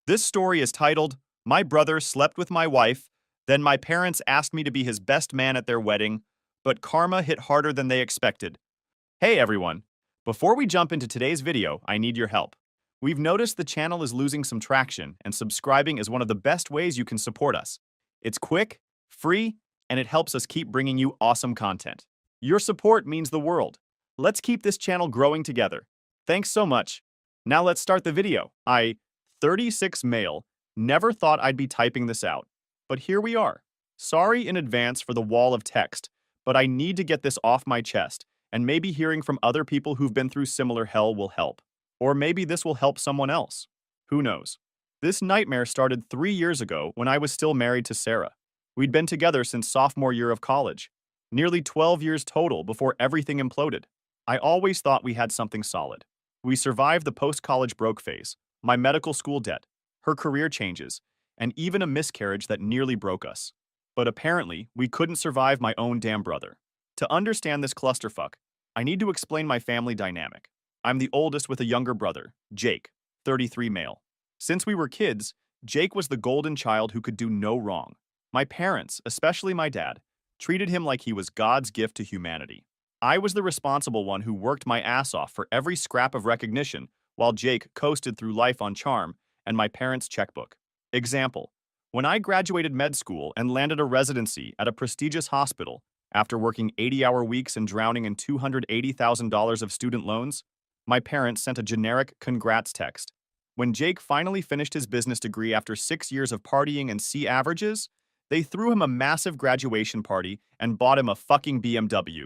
This story is titled, My Brother Slept with My Wife, then my parents asked me to be his best man at their wedding, but karma hit harder than they expected. Hey everyone! Before we jump into today's video, I need your help. We've noticed the channel is losing some traction, and subscribing is one of the best ways you can support us. It's quick, free, and it helps us keep bringing you awesome content. Your support means the world. Let's keep this channel growing together. Thanks so much. Now let's start the video. 36 male, never thought I'd be typing this out. But here we are. Sorry in advance for the wall of text, but I need to get this off my chest, and maybe hearing from other people who've been through similar hell will help. Or maybe this will help someone else. Who knows? This nightmare started 3 years ago when I was still married to Sarah. We'd been together since sophomore year of college. Nearly 12 years total before everything imploded. I always thought we had something solid. We survived the post-college broke phase, my medical school debt, her career changes, and even a miscarriage that nearly broke us. But apparently, we couldn't survive my own damn brother. To understand this clusterfuck, I need to explain my family dynamic. I'm the oldest with a younger brother, Jake, 33 male. Since we were kids, Jake was the golden child who could do no wrong. My parents, especially my dad, treated him like he was God's gift to humanity. I was the responsible one who worked my ass off for every scrap of recognition, while Jake coasted through life on charm and my parents' checkbook. Example: when I graduated med school and landed a residency at a prestigious hospital after working 80-hour weeks and drowning in $280,000 of student loans, my parents sent a generic congrats text. When Jake finally finished his business degree after 6 years of partying and C averages, they threw him a massive graduation party and bought him a fucking BMW.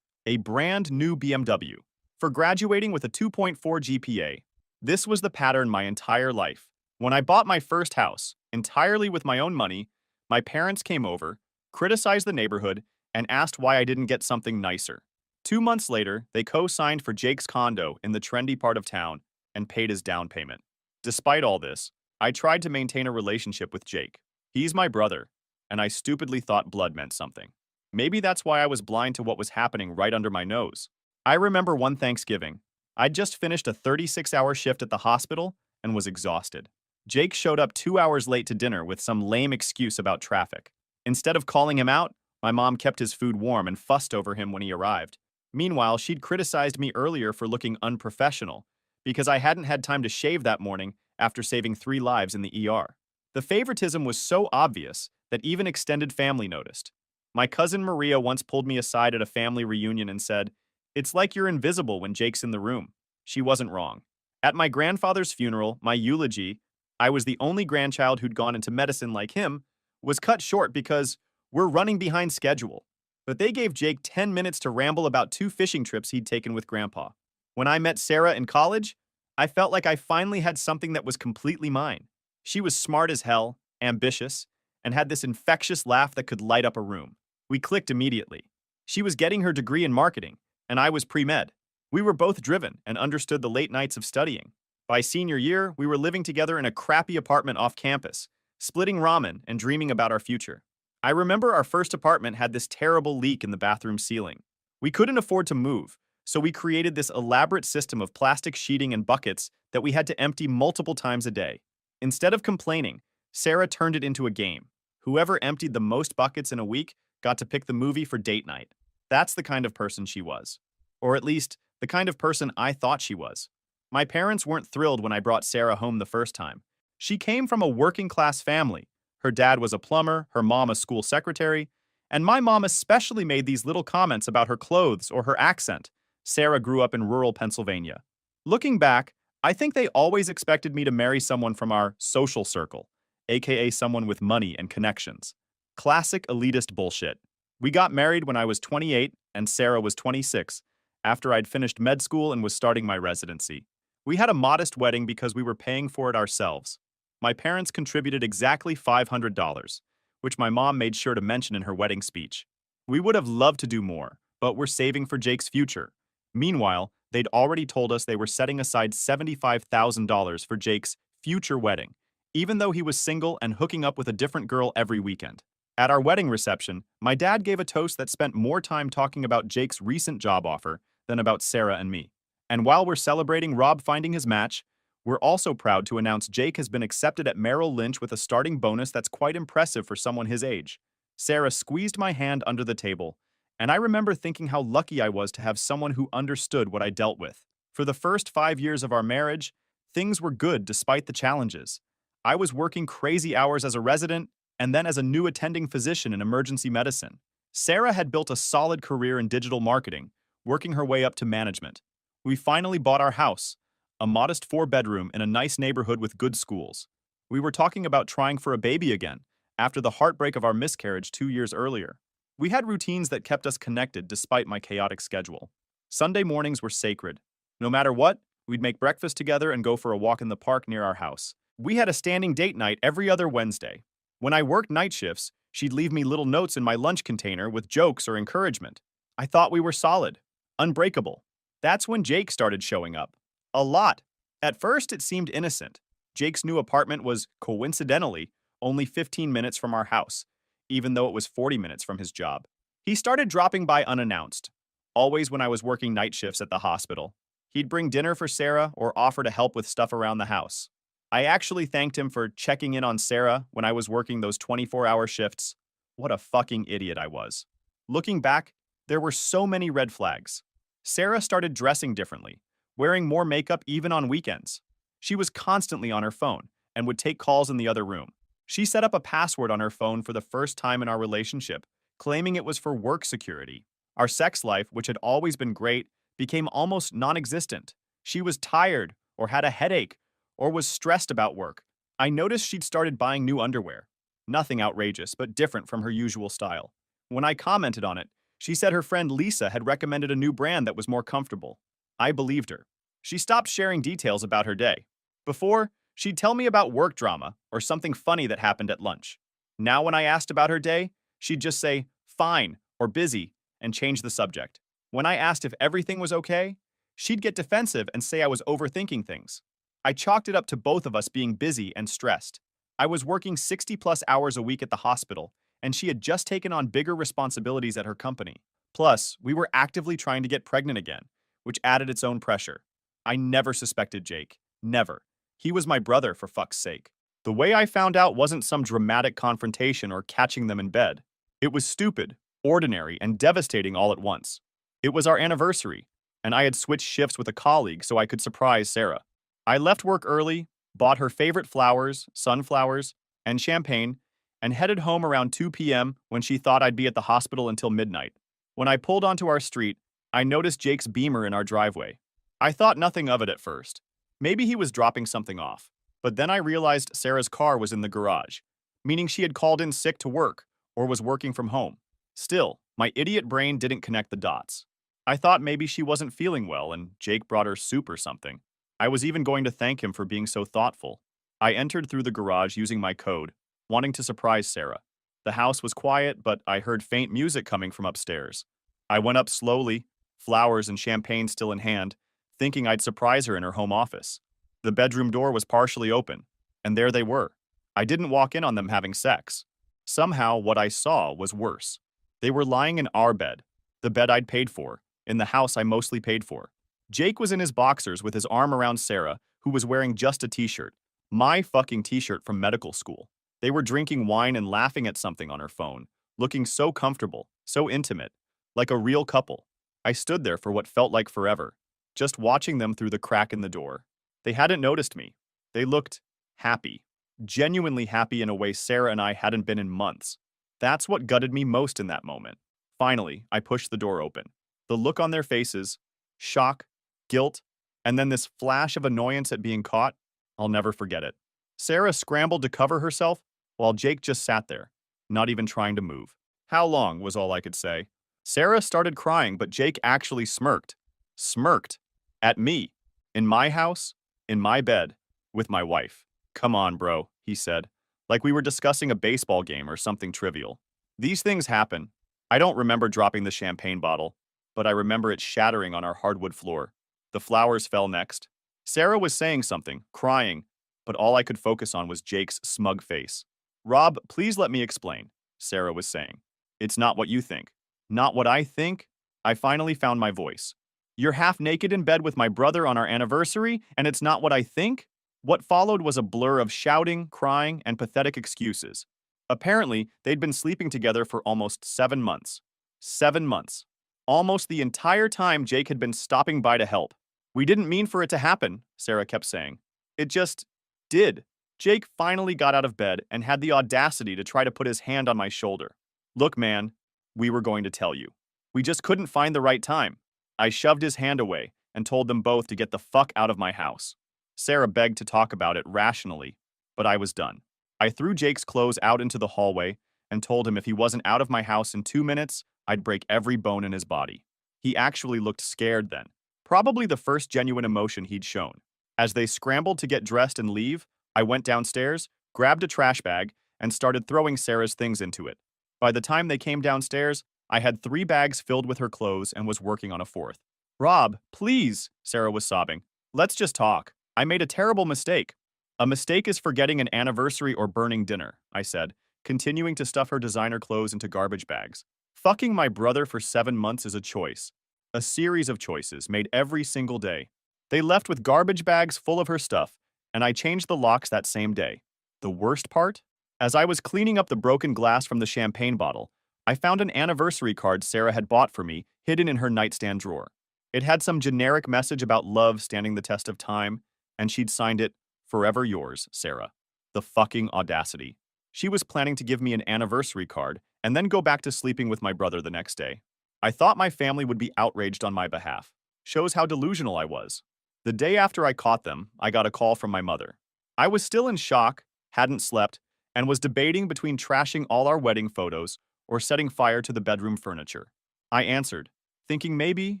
A brand new BMW. For graduating with a 2.4 GPA. This was the pattern my entire life. When I bought my first house, entirely with my own money, my parents came over, criticized the neighborhood, and asked why I didn't get something nicer. 2 months later, they co-signed for Jake's condo in the trendy part of town and paid his down payment. Despite all this, I tried to maintain a relationship with Jake. He's my brother, and I stupidly thought blood meant something. Maybe that's why I was blind to what was happening right under my nose. I remember one Thanksgiving. I'd just finished a 36-hour shift at the hospital and was exhausted. Jake showed up 2 hours late to dinner with some lame excuse about traffic. Instead of calling him out, my mom kept his food warm and fussed over him when he arrived. Meanwhile, she'd criticized me earlier for looking unprofessional because I hadn't had time to shave that morning after saving 3 lives in the ER. The favoritism was so obvious that even extended family noticed. My cousin Maria once pulled me aside at a family reunion and said, "It's like you're invisible when Jake's in the room." She wasn't wrong. At my grandfather's funeral, my eulogy, I was the only grandchild who'd gone into medicine like him, was cut short because we're running behind schedule. But they gave Jake 10 minutes to ramble about 2 fishing trips he'd taken with Grandpa. When I met Sarah in college, I felt like I finally had something that was completely mine. She was smart as hell, ambitious, and had this infectious laugh that could light up a room. We clicked immediately. She was getting her degree in marketing, and I was pre-med. We were both driven and understood the late nights of studying. By senior year, we were living together in a crappy apartment off campus, splitting ramen and dreaming about our future. I remember our first apartment had this terrible leak in the bathroom ceiling. We couldn't afford to move, so we created this elaborate system of plastic sheeting and buckets that we had to empty multiple times a day. Instead of complaining, Sarah turned it into a game. Whoever emptied the most buckets in a week got to pick the movie for date night. That's the kind of person she was. Or at least, the kind of person I thought she was. My parents weren't thrilled when I brought Sarah home the first time. She came from a working-class family. Her dad was a plumber, her mom a school secretary, and my mom especially made these little comments about her clothes or her accent. Sarah grew up in rural Pennsylvania. Looking back, I think they always expected me to marry someone from our social circle, aka someone with money and connections. Classic elitist bullshit. We got married when I was 28 and Sarah was 26, after I'd finished med school and was starting my residency. We had a modest wedding because we were paying for it ourselves. My parents contributed exactly $500, which my mom made sure to mention in her wedding speech. We would have loved to do more, but we're saving for Jake's future. Meanwhile, they'd already told us they were setting aside $75,000 for Jake's future wedding, even though he was single and hooking up with a different girl every weekend. At our wedding reception, my dad gave a toast that spent more time talking about Jake's recent job offer than about Sarah and me. And while we're celebrating Rob finding his match, We're also proud to announce Jake has been accepted at Merrill Lynch with a starting bonus that's quite impressive for someone his age. Sarah squeezed my hand under the table, and I remember thinking how lucky I was to have someone who understood what I dealt with. For the first 5 years of our marriage, things were good despite the challenges. I was working crazy hours as a resident and then as a new attending physician in emergency medicine. Sarah had built a solid career in digital marketing, working her way up to management. We finally bought our house, a modest four-bedroom in a nice neighborhood with good schools. We were talking about trying for a baby again, after the heartbreak of our miscarriage 2 years earlier. We had routines that kept us connected despite my chaotic schedule. Sunday mornings were sacred. No matter what, we'd make breakfast together and go for a walk in the park near our house. We had a standing date night every other Wednesday. When I worked night shifts, she'd leave me little notes in my lunch container with jokes or encouragement. I thought we were solid, unbreakable. That's when Jake started showing up. A lot. At first, it seemed innocent. Jake's new apartment was, coincidentally, only 15 minutes from our house, even though it was 40 minutes from his job. He started dropping by unannounced, always when I was working night shifts at the hospital. He'd bring dinner for Sarah or offer to help with stuff around the house. I actually thanked him for checking in on Sarah when I was working those 24-hour shifts. What a fucking idiot I was. Looking back, there were so many red flags. Sarah started dressing differently, wearing more makeup even on weekends. She was constantly on her phone and would take calls in the other room. She set up a password on her phone for the first time in our relationship, claiming it was for work security. Our sex life, which had always been great, became almost non-existent. She was tired, or had a headache, or was stressed about work. I noticed she'd started buying new underwear. Nothing outrageous, but different from her usual style. When I commented on it, she said her friend Lisa had recommended a new brand that was more comfortable. I believed her. She stopped sharing details about her day. Before, she'd tell me about work drama or something funny that happened at lunch. Now when I asked about her day, she'd just say, fine, or busy, and change the subject. When I asked if everything was okay, she'd get defensive and say I was overthinking things. I chalked it up to both of us being busy and stressed. I was working 60-plus hours a week at the hospital, and she had just taken on bigger responsibilities at her company. Plus, we were actively trying to get pregnant again, which added its own pressure. I never suspected Jake. Never. He was my brother, for fuck's sake. The way I found out wasn't some dramatic confrontation or catching them in bed. It was stupid, ordinary, and devastating all at once. It was our anniversary, and I had switched shifts with a colleague so I could surprise Sarah. I left work early, bought her favorite flowers, sunflowers, and champagne, and headed home around 2 p.m. when she thought I'd be at the hospital until midnight. When I pulled onto our street, I noticed Jake's Beamer in our driveway. I thought nothing of it at first. Maybe he was dropping something off. But then I realized Sarah's car was in the garage, meaning she had called in sick to work or was working from home. Still, my idiot brain didn't connect the dots. I thought maybe she wasn't feeling well and Jake brought her soup or something. I was even going to thank him for being so thoughtful. I entered through the garage using my code, wanting to surprise Sarah. The house was quiet, but I heard faint music coming from upstairs. I went up slowly, flowers and champagne still in hand, thinking I'd surprise her in her home office. The bedroom door was partially open, and there they were. I didn't walk in on them having sex. Somehow, what I saw was worse. They were lying in our bed, the bed I'd paid for, in the house I mostly paid for. Jake was in his boxers with his arm around Sarah, who was wearing just a t-shirt. My fucking t-shirt from medical school. They were drinking wine and laughing at something on her phone, looking so comfortable, so intimate, like a real couple. I stood there for what felt like forever, just watching them through the crack in the door. They hadn't noticed me. They looked happy, genuinely happy in a way Sarah and I hadn't been in months. That's what gutted me most in that moment. Finally, I pushed the door open. The look on their faces, shock, guilt, and then this flash of annoyance at being caught, I'll never forget it. Sarah scrambled to cover herself, while Jake just sat there, not even trying to move. How long, was all I could say. Sarah started crying, but Jake actually smirked. Smirked. At me. In my house. In my bed. With my wife. Come on, bro, he said, like we were discussing a baseball game or something trivial. These things happen. I don't remember dropping the champagne bottle, but I remember it shattering on our hardwood floor. The flowers fell next. Sarah was saying something, crying, but all I could focus on was Jake's smug face. Rob, please let me explain, Sarah was saying. It's not what you think. Not what I think? I finally found my voice. You're half naked in bed with my brother on our anniversary, and it's not what I think? What followed was a blur of shouting, crying, and pathetic excuses. Apparently, they'd been sleeping together for almost 7 months. 7 months. Almost the entire time Jake had been stopping by to help. We didn't mean for it to happen, Sarah kept saying. It just did. Jake finally got out of bed and had the audacity to try to put his hand on my shoulder. Look, man, we were going to tell you. We just couldn't find the right time. I shoved his hand away and told them both to get the fuck out of my house. Sarah begged to talk about it rationally, but I was done. I threw Jake's clothes out into the hallway and told him if he wasn't out of my house in 2 minutes, I'd break every bone in his body. He actually looked scared then, probably the first genuine emotion he'd shown. As they scrambled to get dressed and leave, I went downstairs, grabbed a trash bag, and started throwing Sarah's things into it. By the time they came downstairs, I had 3 bags filled with her clothes and was working on a 4th. Rob, please, Sarah was sobbing. Let's just talk. I made a terrible mistake. A mistake is forgetting an anniversary or burning dinner, I said, continuing to stuff her designer clothes into garbage bags. Fucking my brother for 7 months is a choice. A series of choices made every single day. They left with garbage bags full of her stuff, and I changed the locks that same day. The worst part? As I was cleaning up the broken glass from the champagne bottle, I found an anniversary card Sarah had bought for me hidden in her nightstand drawer. It had some generic message about love standing the test of time, and she'd signed it, "Forever yours, Sarah." The fucking audacity. She was planning to give me an anniversary card and then go back to sleeping with my brother the next day. I thought my family would be outraged on my behalf. Shows how delusional I was. The day after I caught them, I got a call from my mother. I was still in shock, hadn't slept, and was debating between trashing all our wedding photos or setting fire to the bedroom furniture. I answered, thinking maybe,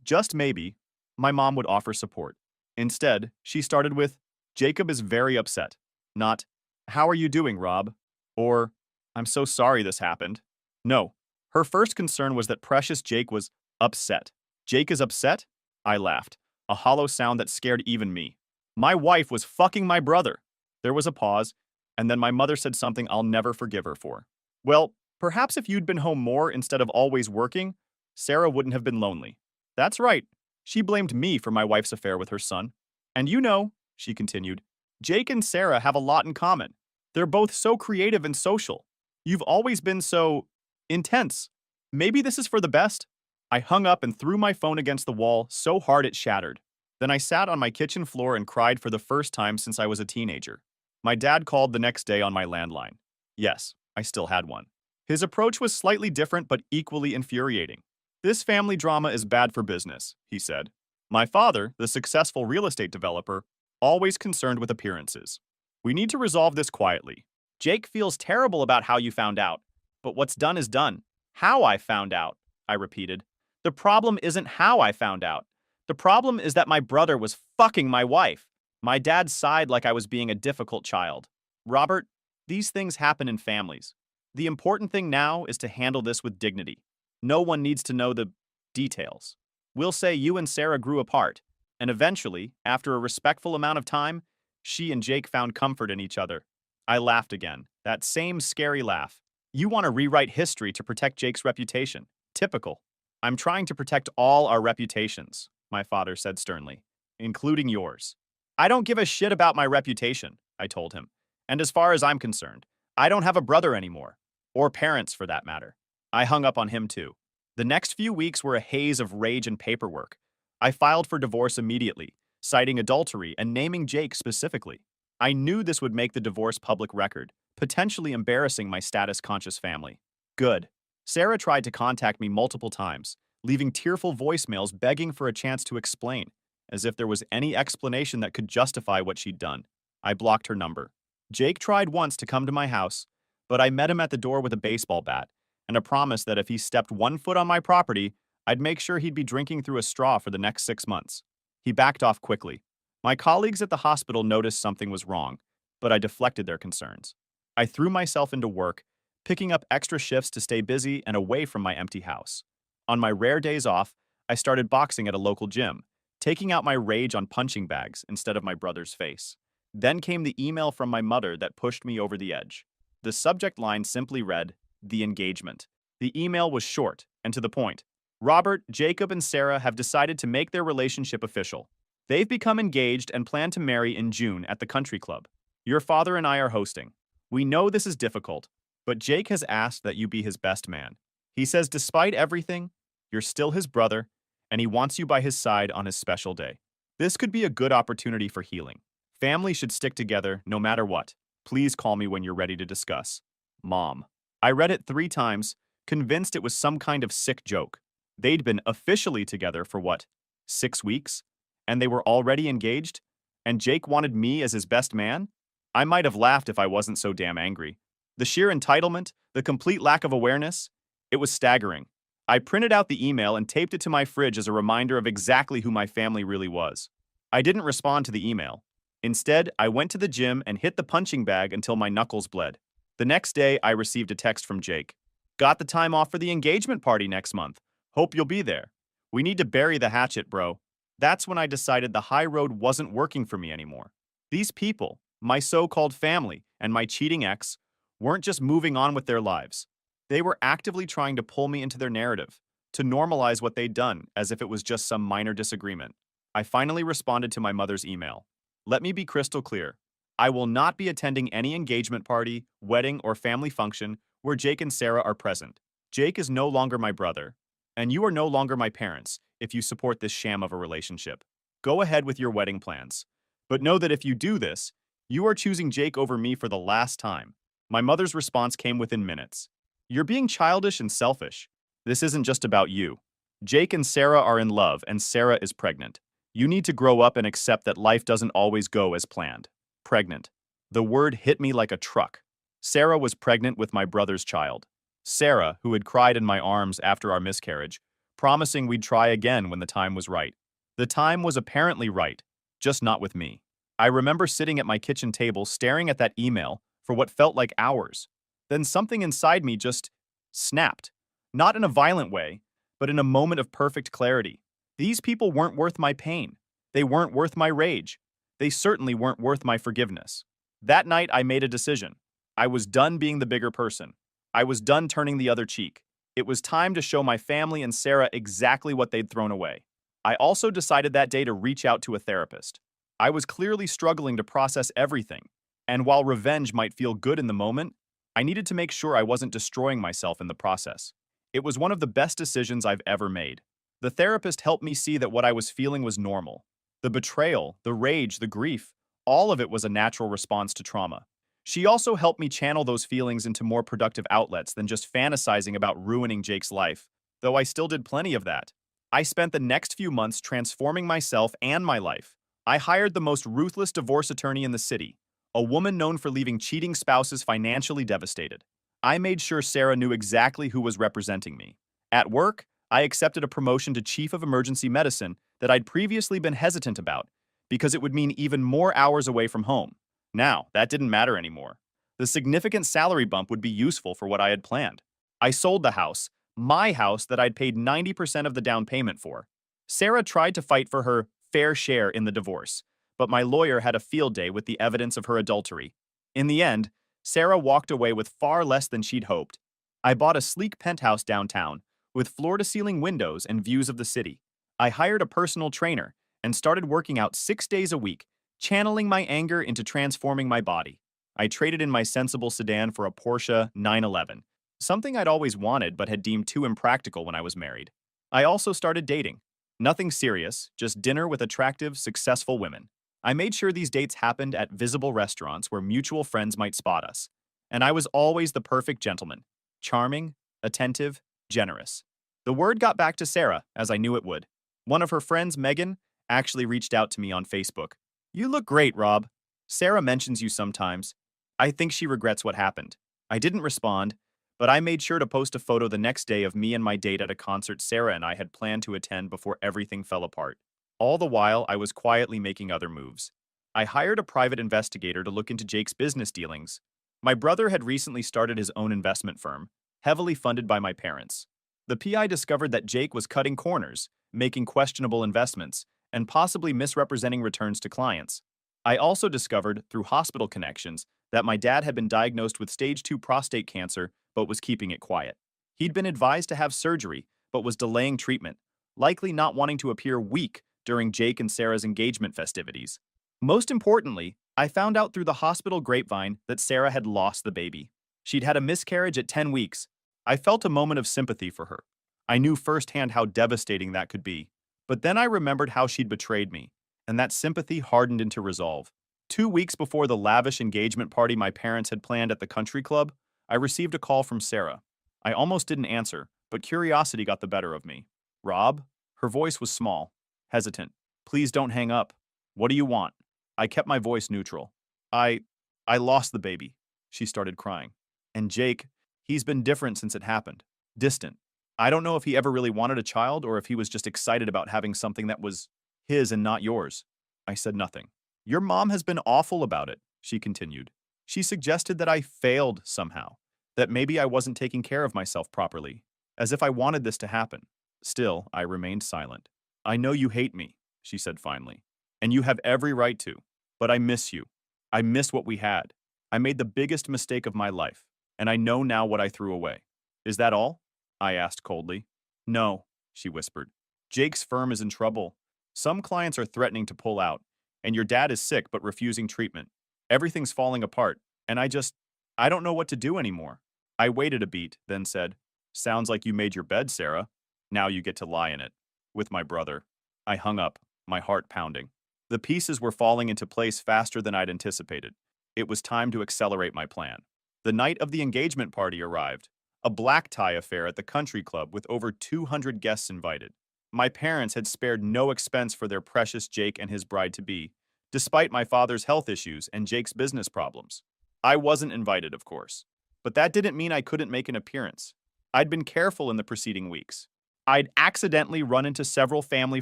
just maybe, my mom would offer support. Instead, she started with, "Jacob is very upset." Not, "How are you doing, Rob?" Or, "I'm so sorry this happened." No, her first concern was that precious Jake was upset. "Jake is upset?" I laughed, a hollow sound that scared even me. My wife was fucking my brother. There was a pause, and then my mother said something I'll never forgive her for. "Well, perhaps if you'd been home more instead of always working, Sarah wouldn't have been lonely." That's right. She blamed me for my wife's affair with her son. "And you know," she continued, "Jake and Sarah have a lot in common. They're both so creative and social. You've always been so intense. Maybe this is for the best." I hung up and threw my phone against the wall so hard it shattered. Then I sat on my kitchen floor and cried for the first time since I was a teenager. My dad called the next day on my landline. Yes, I still had one. His approach was slightly different but equally infuriating. "This family drama is bad for business," he said. My father, the successful real estate developer, always concerned with appearances. "We need to resolve this quietly. Jake feels terrible about how you found out, but what's done is done." "How I found out," I repeated. "The problem isn't how I found out. The problem is that my brother was fucking my wife." My dad sighed like I was being a difficult child. "Robert, these things happen in families. The important thing now is to handle this with dignity. No one needs to know the details. We'll say you and Sarah grew apart, and eventually, after a respectful amount of time, she and Jake found comfort in each other." I laughed again, that same scary laugh. "You want to rewrite history to protect Jake's reputation. Typical." "I'm trying to protect all our reputations," my father said sternly, "including yours." "I don't give a shit about my reputation," I told him. "And as far as I'm concerned, I don't have a brother anymore. Or parents, for that matter." I hung up on him too. The next few weeks were a haze of rage and paperwork. I filed for divorce immediately, citing adultery and naming Jake specifically. I knew this would make the divorce public record, potentially embarrassing my status-conscious family. Good. Sarah tried to contact me multiple times, leaving tearful voicemails begging for a chance to explain, as if there was any explanation that could justify what she'd done. I blocked her number. Jake tried once to come to my house, but I met him at the door with a baseball bat and a promise that if he stepped 1 foot on my property, I'd make sure he'd be drinking through a straw for the next 6 months. He backed off quickly. My colleagues at the hospital noticed something was wrong, but I deflected their concerns. I threw myself into work, picking up extra shifts to stay busy and away from my empty house. On my rare days off, I started boxing at a local gym, taking out my rage on punching bags instead of my brother's face. Then came the email from my mother that pushed me over the edge. The subject line simply read, "The engagement." The email was short and to the point. "Robert, Jacob, and Sarah have decided to make their relationship official. They've become engaged and plan to marry in June at the country club. Your father and I are hosting. We know this is difficult, but Jake has asked that you be his best man. He says despite everything, you're still his brother, and he wants you by his side on his special day. This could be a good opportunity for healing. Family should stick together no matter what. Please call me when you're ready to discuss. Mom. I read it 3 times, convinced it was some kind of sick joke. They'd been officially together for what, 6 weeks? And they were already engaged? And Jake wanted me as his best man? I might have laughed if I wasn't so damn angry. The sheer entitlement, the complete lack of awareness, it was staggering. I printed out the email and taped it to my fridge as a reminder of exactly who my family really was. I didn't respond to the email. Instead, I went to the gym and hit the punching bag until my knuckles bled. The next day, I received a text from Jake. Got the time off for the engagement party next month. Hope you'll be there. We need to bury the hatchet, bro. That's when I decided the high road wasn't working for me anymore. These people, my so-called family, and my cheating ex, weren't just moving on with their lives. They were actively trying to pull me into their narrative, to normalize what they'd done as if it was just some minor disagreement. I finally responded to my mother's email. Let me be crystal clear. I will not be attending any engagement party, wedding, or family function where Jake and Sarah are present. Jake is no longer my brother, and you are no longer my parents if you support this sham of a relationship. Go ahead with your wedding plans. But know that if you do this, you are choosing Jake over me for the last time. My mother's response came within minutes. You're being childish and selfish. This isn't just about you. Jake and Sarah are in love, and Sarah is pregnant. You need to grow up and accept that life doesn't always go as planned. Pregnant. The word hit me like a truck. Sarah was pregnant with my brother's child. Sarah, who had cried in my arms after our miscarriage, promising we'd try again when the time was right. The time was apparently right, just not with me. I remember sitting at my kitchen table staring at that email for what felt like hours. Then something inside me just snapped. Not in a violent way, but in a moment of perfect clarity. These people weren't worth my pain. They weren't worth my rage. They certainly weren't worth my forgiveness. That night, I made a decision. I was done being the bigger person. I was done turning the other cheek. It was time to show my family and Sarah exactly what they'd thrown away. I also decided that day to reach out to a therapist. I was clearly struggling to process everything, and while revenge might feel good in the moment, I needed to make sure I wasn't destroying myself in the process. It was one of the best decisions I've ever made. The therapist helped me see that what I was feeling was normal. The betrayal, the rage, the grief, all of it was a natural response to trauma. She also helped me channel those feelings into more productive outlets than just fantasizing about ruining Jake's life, though I still did plenty of that. I spent the next few months transforming myself and my life. I hired the most ruthless divorce attorney in the city, a woman known for leaving cheating spouses financially devastated. I made sure Sarah knew exactly who was representing me. At work, I accepted a promotion to Chief of Emergency Medicine that I'd previously been hesitant about because it would mean even more hours away from home. Now, that didn't matter anymore. The significant salary bump would be useful for what I had planned. I sold the house, my house that I'd paid 90% of the down payment for. Sarah tried to fight for her fair share in the divorce, but my lawyer had a field day with the evidence of her adultery. In the end, Sarah walked away with far less than she'd hoped. I bought a sleek penthouse downtown, with floor-to-ceiling windows and views of the city. I hired a personal trainer and started working out 6 days a week, channeling my anger into transforming my body. I traded in my sensible sedan for a Porsche 911, something I'd always wanted but had deemed too impractical when I was married. I also started dating. Nothing serious, just dinner with attractive, successful women. I made sure these dates happened at visible restaurants where mutual friends might spot us. And I was always the perfect gentleman. Charming, attentive, generous. The word got back to Sarah, as I knew it would. One of her friends, Megan, actually reached out to me on Facebook. You look great, Rob. Sarah mentions you sometimes. I think she regrets what happened. I didn't respond, but I made sure to post a photo the next day of me and my date at a concert Sarah and I had planned to attend before everything fell apart. All the while, I was quietly making other moves. I hired a private investigator to look into Jake's business dealings. My brother had recently started his own investment firm, heavily funded by my parents. The PI discovered that Jake was cutting corners, making questionable investments, and possibly misrepresenting returns to clients. I also discovered, through hospital connections, that my dad had been diagnosed with stage 2 prostate cancer but was keeping it quiet. He'd been advised to have surgery but was delaying treatment, likely not wanting to appear weak during Jake and Sarah's engagement festivities. Most importantly, I found out through the hospital grapevine that Sarah had lost the baby. She'd had a miscarriage at 10 weeks. I felt a moment of sympathy for her. I knew firsthand how devastating that could be. But then I remembered how she'd betrayed me, and that sympathy hardened into resolve. 2 weeks before the lavish engagement party my parents had planned at the country club, I received a call from Sarah. I almost didn't answer, but curiosity got the better of me. Rob? Her voice was small, hesitant. Please don't hang up. What do you want? I kept my voice neutral. I I lost the baby. She started crying. And Jake, he's been different since it happened. Distant. I don't know if he ever really wanted a child or if he was just excited about having something that was his and not yours. I said nothing. Your mom has been awful about it, she continued. She suggested that I failed somehow, that maybe I wasn't taking care of myself properly, as if I wanted this to happen. Still, I remained silent. I know you hate me, she said finally, and you have every right to, but I miss you. I miss what we had. I made the biggest mistake of my life, and I know now what I threw away. Is that all? I asked coldly. No, she whispered. Jake's firm is in trouble. Some clients are threatening to pull out, and your dad is sick but refusing treatment. Everything's falling apart, and I don't know what to do anymore. I waited a beat, then said, Sounds like you made your bed, Sarah. Now you get to lie in it. With my brother. I hung up, my heart pounding. The pieces were falling into place faster than I'd anticipated. It was time to accelerate my plan. The night of the engagement party arrived, a black tie affair at the country club with over 200 guests invited. My parents had spared no expense for their precious Jake and his bride-to-be, despite my father's health issues and Jake's business problems. I wasn't invited, of course, but that didn't mean I couldn't make an appearance. I'd been careful in the preceding weeks. I'd accidentally run into several family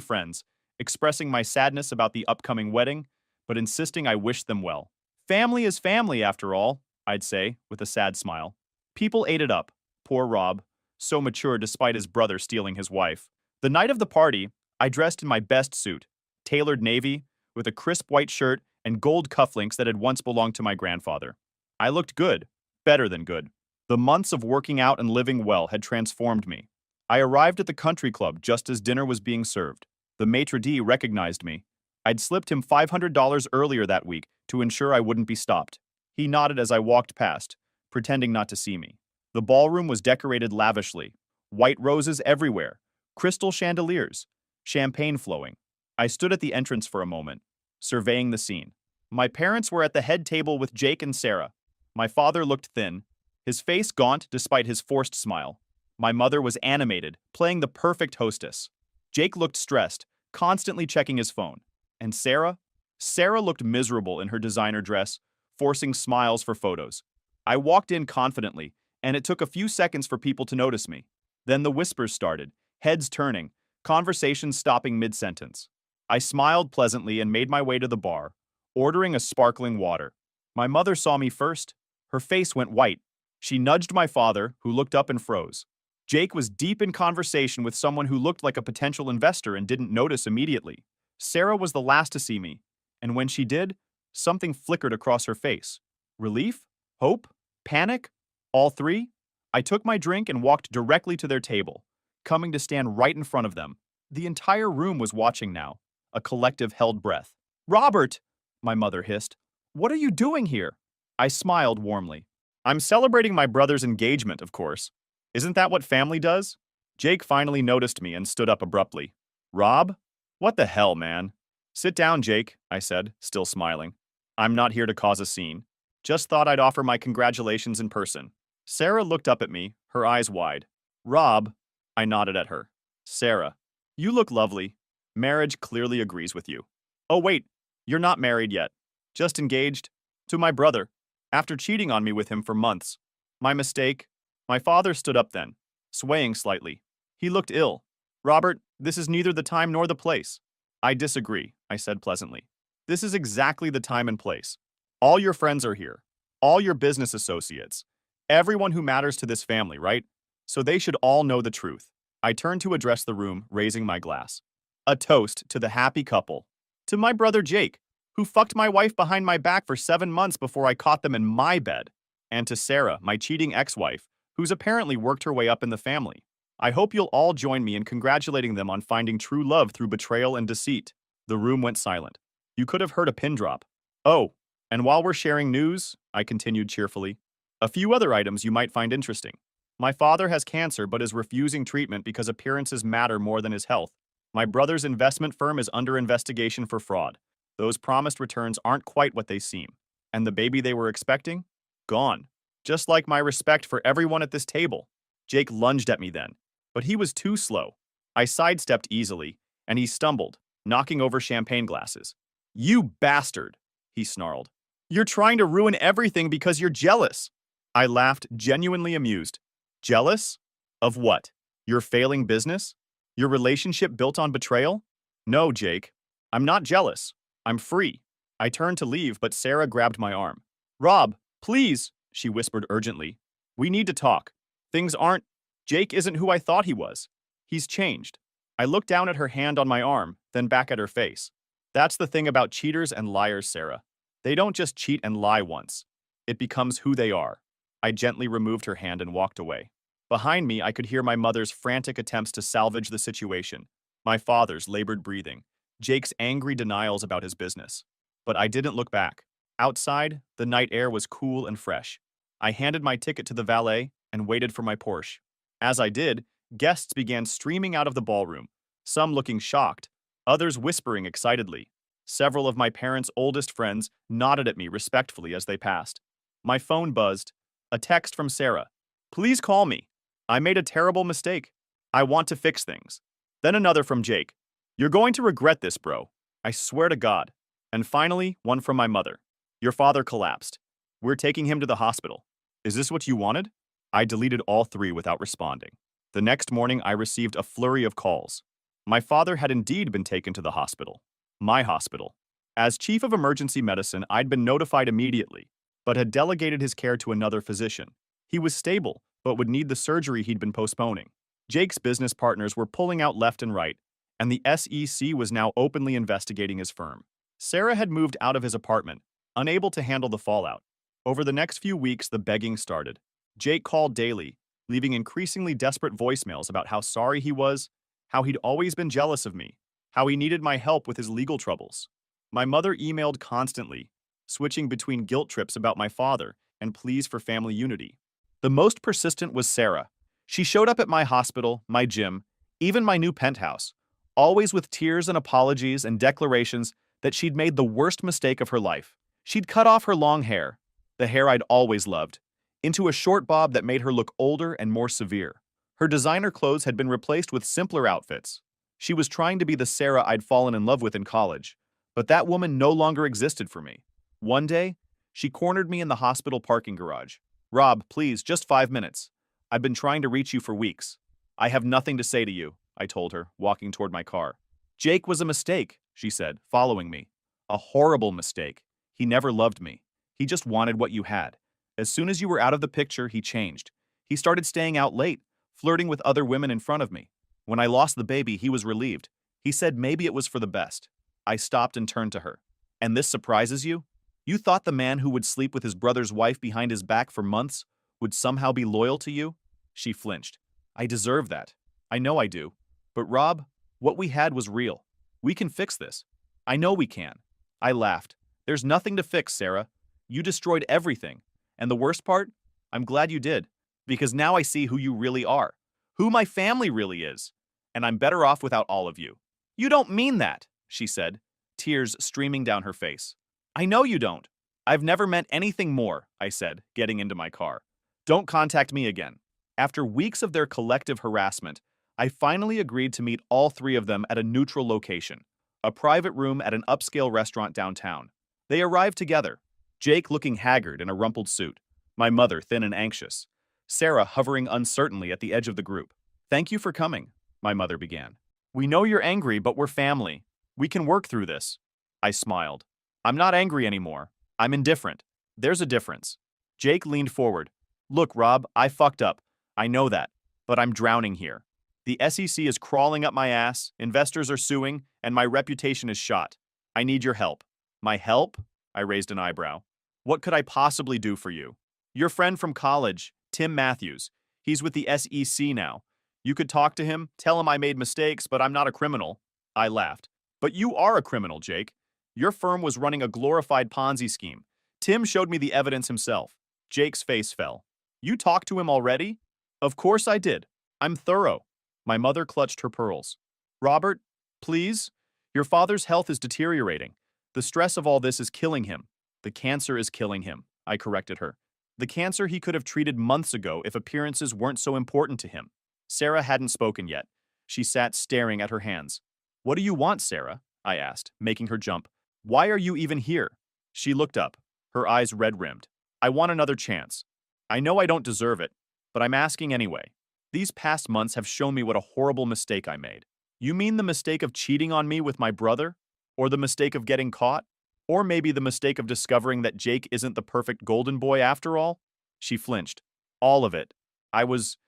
friends, expressing my sadness about the upcoming wedding, but insisting I wished them well. Family is family, after all, I'd say, with a sad smile. People ate it up. Poor Rob, so mature despite his brother stealing his wife. The night of the party, I dressed in my best suit, tailored navy, with a crisp white shirt and gold cufflinks that had once belonged to my grandfather. I looked good, better than good. The months of working out and living well had transformed me. I arrived at the country club just as dinner was being served. The maitre d' recognized me. I'd slipped him $500 earlier that week to ensure I wouldn't be stopped. He nodded as I walked past, pretending not to see me. The ballroom was decorated lavishly. White roses everywhere, crystal chandeliers, champagne flowing. I stood at the entrance for a moment, surveying the scene. My parents were at the head table with Jake and Sarah. My father looked thin, his face gaunt despite his forced smile. My mother was animated, playing the perfect hostess. Jake looked stressed, constantly checking his phone. And Sarah? Sarah looked miserable in her designer dress, forcing smiles for photos. I walked in confidently, and it took a few seconds for people to notice me. Then the whispers started, heads turning, conversations stopping mid-sentence. I smiled pleasantly and made my way to the bar, ordering a sparkling water. My mother saw me first. Her face went white. She nudged my father, who looked up and froze. Jake was deep in conversation with someone who looked like a potential investor and didn't notice immediately. Sarah was the last to see me, and when she did, something flickered across her face. Relief? Hope? Panic? All three? I took my drink and walked directly to their table, coming to stand right in front of them. The entire room was watching now, a collective held breath. Robert! My mother hissed. What are you doing here? I smiled warmly. I'm celebrating my brother's engagement, of course. Isn't that what family does? Jake finally noticed me and stood up abruptly. Rob? What the hell, man? Sit down, Jake, I said, still smiling. I'm not here to cause a scene. Just thought I'd offer my congratulations in person. Sarah looked up at me, her eyes wide. Rob? I nodded at her. Sarah, you look lovely. Marriage clearly agrees with you. Oh wait, you're not married yet. Just engaged. To my brother. After cheating on me with him for months. My mistake. My father stood up then, swaying slightly. He looked ill. Robert, this is neither the time nor the place. I disagree, I said pleasantly. This is exactly the time and place. All your friends are here. All your business associates. Everyone who matters to this family, right? So they should all know the truth. I turned to address the room, raising my glass. A toast to the happy couple. To my brother Jake, who fucked my wife behind my back for 7 months before I caught them in my bed. And to Sarah, my cheating ex-wife, who's apparently worked her way up in the family. I hope you'll all join me in congratulating them on finding true love through betrayal and deceit. The room went silent. You could have heard a pin drop. Oh, and while we're sharing news, I continued cheerfully, a few other items you might find interesting. My father has cancer but is refusing treatment because appearances matter more than his health. My brother's investment firm is under investigation for fraud. Those promised returns aren't quite what they seem. And the baby they were expecting? Gone. Just like my respect for everyone at this table. Jake lunged at me then, but he was too slow. I sidestepped easily, and he stumbled, knocking over champagne glasses. You bastard, he snarled. You're trying to ruin everything because you're jealous. I laughed, genuinely amused. Jealous? Of what? Your failing business? Your relationship built on betrayal? No, Jake. I'm not jealous. I'm free. I turned to leave, but Sarah grabbed my arm. Rob, please, she whispered urgently. We need to talk. Things aren't. Jake isn't who I thought he was. He's changed. I looked down at her hand on my arm, then back at her face. That's the thing about cheaters and liars, Sarah. They don't just cheat and lie once. It becomes who they are. I gently removed her hand and walked away. Behind me, I could hear my mother's frantic attempts to salvage the situation, my father's labored breathing, Jake's angry denials about his business. But I didn't look back. Outside, the night air was cool and fresh. I handed my ticket to the valet and waited for my Porsche. As I did, guests began streaming out of the ballroom, some looking shocked, others whispering excitedly. Several of my parents' oldest friends nodded at me respectfully as they passed. My phone buzzed. A text from Sarah. Please call me. I made a terrible mistake. I want to fix things. Then another from Jake. You're going to regret this, bro. I swear to God. And finally, one from my mother. Your father collapsed. We're taking him to the hospital. Is this what you wanted? I deleted all three without responding. The next morning, I received a flurry of calls. My father had indeed been taken to the hospital. My hospital. As chief of emergency medicine, I'd been notified immediately, but had delegated his care to another physician. He was stable, but would need the surgery he'd been postponing. Jake's business partners were pulling out left and right, and the SEC was now openly investigating his firm. Sarah had moved out of his apartment, unable to handle the fallout. Over the next few weeks, the begging started. Jake called daily, leaving increasingly desperate voicemails about how sorry he was, how he'd always been jealous of me, how he needed my help with his legal troubles. My mother emailed constantly, switching between guilt trips about my father and pleas for family unity. The most persistent was Sarah. She showed up at my hospital, my gym, even my new penthouse, always with tears and apologies and declarations that she'd made the worst mistake of her life. She'd cut off her long hair, the hair I'd always loved, into a short bob that made her look older and more severe. Her designer clothes had been replaced with simpler outfits. She was trying to be the Sarah I'd fallen in love with in college, but that woman no longer existed for me. One day, she cornered me in the hospital parking garage. Rob, please, just 5 minutes. I've been trying to reach you for weeks. I have nothing to say to you, I told her, walking toward my car. Jake was a mistake, she said, following me. A horrible mistake. He never loved me. He just wanted what you had. As soon as you were out of the picture, he changed. He started staying out late, flirting with other women in front of me. When I lost the baby, he was relieved. He said maybe it was for the best. I stopped and turned to her. And this surprises you? You thought the man who would sleep with his brother's wife behind his back for months would somehow be loyal to you? She flinched. I deserve that. I know I do. But Rob, what we had was real. We can fix this. I know we can. I laughed. There's nothing to fix, Sarah. You destroyed everything. And the worst part? I'm glad you did. Because now I see who you really are. Who my family really is. And I'm better off without all of you. You don't mean that, she said, tears streaming down her face. I know you don't. I've never meant anything more, I said, getting into my car. Don't contact me again. After weeks of their collective harassment, I finally agreed to meet all three of them at a neutral location, a private room at an upscale restaurant downtown. They arrived together, Jake looking haggard in a rumpled suit, my mother thin and anxious, Sarah hovering uncertainly at the edge of the group. Thank you for coming, my mother began. We know you're angry, but we're family. We can work through this. I smiled. I'm not angry anymore. I'm indifferent. There's a difference. Jake leaned forward. Look, Rob, I fucked up. I know that. But I'm drowning here. The SEC is crawling up my ass, investors are suing, and my reputation is shot. I need your help. My help? I raised an eyebrow. What could I possibly do for you? Your friend from college, Tim Matthews. He's with the SEC now. You could talk to him, tell him I made mistakes, but I'm not a criminal. I laughed. But you are a criminal, Jake. Your firm was running a glorified Ponzi scheme. Tim showed me the evidence himself. Jake's face fell. You talked to him already? Of course I did. I'm thorough. My mother clutched her pearls. Robert, please? Your father's health is deteriorating. The stress of all this is killing him. The cancer is killing him, I corrected her. The cancer he could have treated months ago if appearances weren't so important to him. Sarah hadn't spoken yet. She sat staring at her hands. What do you want, Sarah? I asked, making her jump. Why are you even here? She looked up, her eyes red-rimmed. I want another chance. I know I don't deserve it, but I'm asking anyway. These past months have shown me what a horrible mistake I made. You mean the mistake of cheating on me with my brother? Or the mistake of getting caught? Or maybe the mistake of discovering that Jake isn't the perfect golden boy after all? She flinched. All of it. I was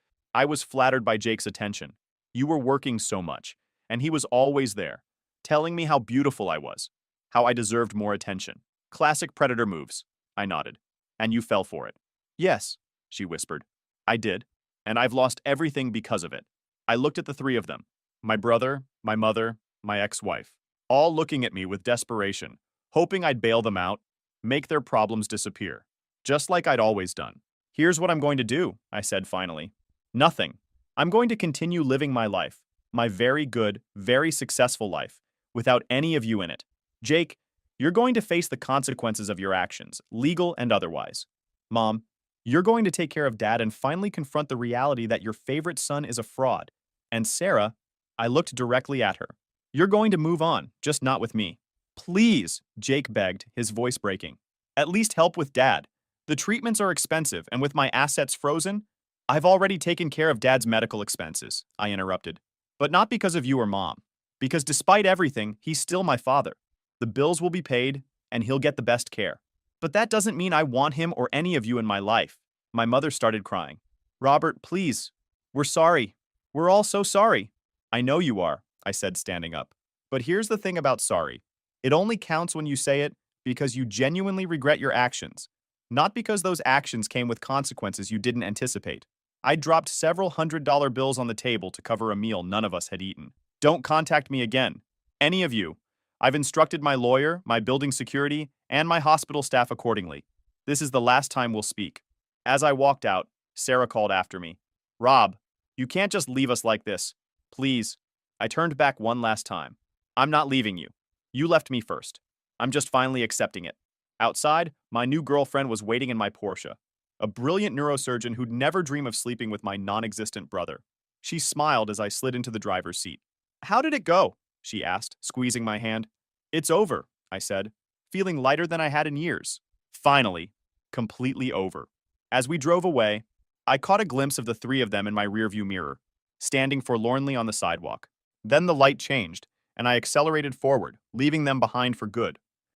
flattered by Jake's attention. You were working so much, and he was always there, telling me how beautiful I was, how I deserved more attention. Classic predator moves. I nodded. And you fell for it. Yes, she whispered. I did, and I've lost everything because of it. I looked at the three of them, my brother, my mother, my ex-wife, all looking at me with desperation, hoping I'd bail them out, make their problems disappear, just like I'd always done. Here's what I'm going to do, I said finally. Nothing. I'm going to continue living my life, my very good, very successful life, without any of you in it. Jake, you're going to face the consequences of your actions, legal and otherwise. Mom, you're going to take care of Dad and finally confront the reality that your favorite son is a fraud. And Sarah, I looked directly at her. You're going to move on, just not with me. Please, Jake begged, his voice breaking. At least help with Dad. The treatments are expensive, and with my assets frozen, I've already taken care of Dad's medical expenses, I interrupted. But not because of you or Mom. Because despite everything, he's still my father. The bills will be paid, and he'll get the best care. But that doesn't mean I want him or any of you in my life. My mother started crying. Robert, please. We're sorry. We're all so sorry. I know you are, I said, standing up. But here's the thing about sorry. It only counts when you say it because you genuinely regret your actions, not because those actions came with consequences you didn't anticipate. I dropped several $100 bills on the table to cover a meal none of us had eaten. Don't contact me again. Any of you. I've instructed my lawyer, my building security, and my hospital staff accordingly. This is the last time we'll speak. As I walked out, Sarah called after me. Rob, you can't just leave us like this. Please. I turned back one last time. I'm not leaving you. You left me first. I'm just finally accepting it. Outside, my new girlfriend was waiting in my Porsche. A brilliant neurosurgeon who'd never dream of sleeping with my non-existent brother. She smiled as I slid into the driver's seat. How did it go? She asked, squeezing my hand. It's over, I said, feeling lighter than I had in years. Finally, completely over. As we drove away, I caught a glimpse of the three of them in my rearview mirror, standing forlornly on the sidewalk. Then the light changed, and I accelerated forward, leaving them behind for good.